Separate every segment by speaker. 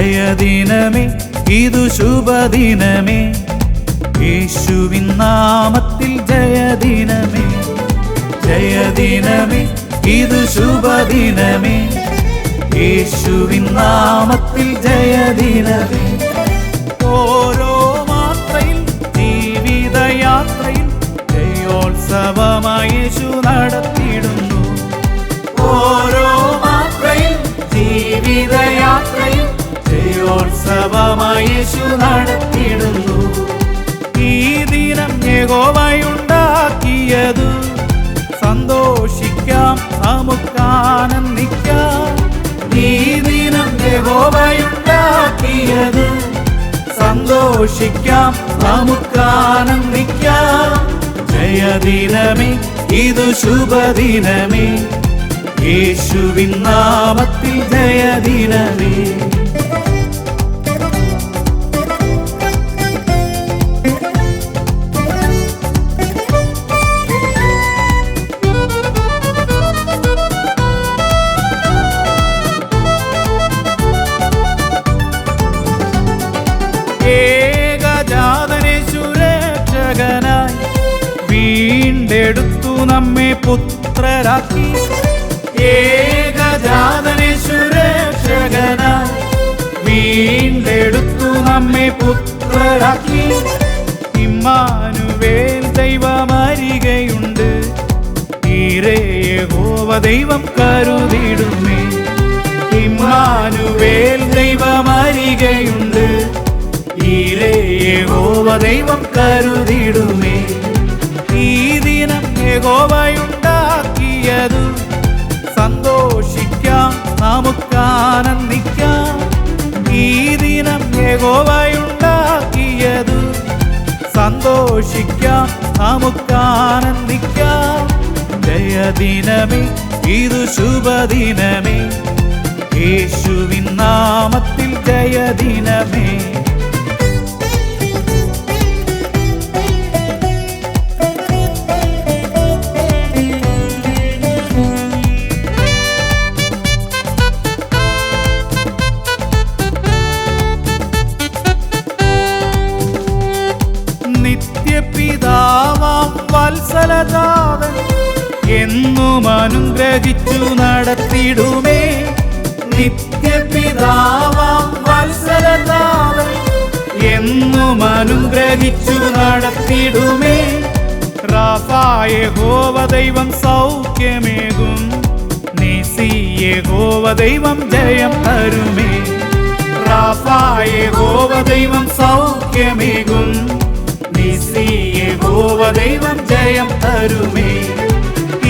Speaker 1: ജയദിനമേ ഇതു ശുഭദിനമേ, യേശുവിൻ നാമത്തിൽ ജയദിനമേ. ജയദിനമേ ഇതു ശുഭദിനമേ, യേശുവിൻ നാമത്തിൽ ജയദിനമേ. ഓരോ മാത്രയിൽ ജീവിതയാത്രയിൽ ജയോത്സവമായി യേശു നടത്തിയിടുന്നു. ഓരോ മാത്രയിൽ ജീവിതയാത്രയിൽ ജയോത്സവമായി യേശു നടത്തിയിടുന്നു. ഈ ദിനം യഹോവയുണ്ടാക്കിയതു, സന്തോഷിക്കാം നമുക്കാനന്ദിക്കാം. ഈ ദിനം യഹോവയുണ്ടാക്കിയത്, സന്തോഷിക്കാം നമുക്കാനന്ദിക്കാം. ജയദിനമേ ഇതു ശുഭദിനമേ, യേശുവിൻ നാമത്തിൽ ജയദിനമേ. ഏകജാതനേശുരക്ഷകനായി വീണ്ടെടുത്തു നമ്മെ പുത്രരാക്കി. ഏകജാതനേശുരക്ഷകനായി വീണ്ടെടുത്തു നമ്മെ പുത്രരാക്കി. ഇമ്മാനുവേൽ ദൈവമരികയുണ്ട്, ഈരേ യഹോവ ദൈവം കരുതിടുമേ. ഇമ്മാനുവേൽ ദൈവമരികയുണ്ട്, ഈരേ യഹോവ ദൈവം കരുതിടുമേ. ഈ ദിനം യഹോവയുണ്ടാക്കിയതു, സന്തോഷിക്കാം നമുക്കാനന്ദിക്കാം. ഈ ദിനം യഹോവയുണ്ടാക്കിയതു, സന്തോഷിക്കാം നമുക്കാനന്ദിക്കാം. ജയദിനമേ ഇതു ശുഭദിനമേ, യേശുവിൻ നാമത്തിൽ ജയദിനമേ. നിത്യപിതാവാം വത്സലജാതൻ എന്നും അനുഗ്രഹിച്ചു നടത്തിടുമേ. നിത്യപിതാവാം വത്സലജാതൻ എന്നും അനുഗ്രഹിച്ചു നടത്തിടുമേ. റാഫായ യഹോവ ദൈവം സൗഖ്യമേകും, നീസി യഹോവ ദൈവം ജയം തരുമേ. റാഫായ യഹോവ ദൈവം സൗഖ്യമേകും, നീസി യഹോവ ദൈവം ജയം തരുമേ.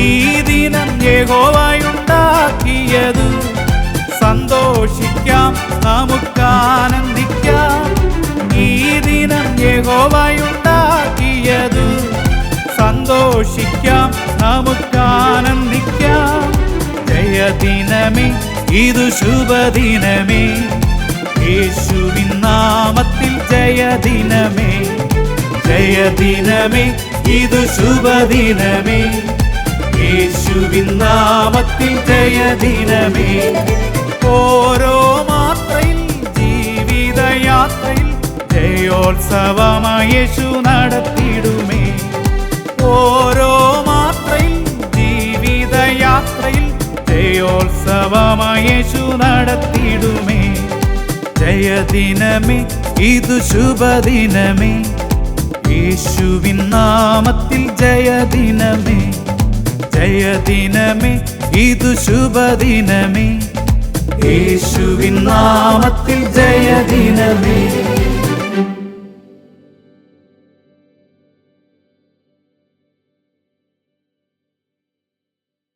Speaker 1: ഈ ദിനം യഹോവയുണ്ടാക്കിയതു, സന്തോഷിക്കാം നമുക്കാനന്ദിക്കാം. ഈ ദിനം യഹോവയുണ്ടാക്കിയതു, സന്തോഷിക്കാം നമുക്കാനന്ദിക്കാം. ജയദിനമേ ഇതു ശുഭദിനമേ, യേശുവിൻ നാമത്തിൽ ജയദിനമേ. ജയദിനമേ ഇതു ശുഭദിനമേ, യേശുവിൻ നാമത്തിൽ ജയദിനമേ. ഓരോ മാത്രയിൽ ജീവിതയാത്രയിൽ ജയോത്സവമായി യേശു നടത്തിയിടുമേ. ഓരോ മാത്രയിൽ ജീവിതയാത്രയിൽ ജയോത്സവമായി യേശു നടത്തിയിടുമേ. ജയദിനമേ ഇതു ശുഭദിനമേ, യേശുവിൻ നാമത്തിൽ ജയദിനമേ. ജയദിനമേ ഇതു ശുഭദിനമേ, യേശുവിൻ നാമത്തിൽ ജയദിനമേ.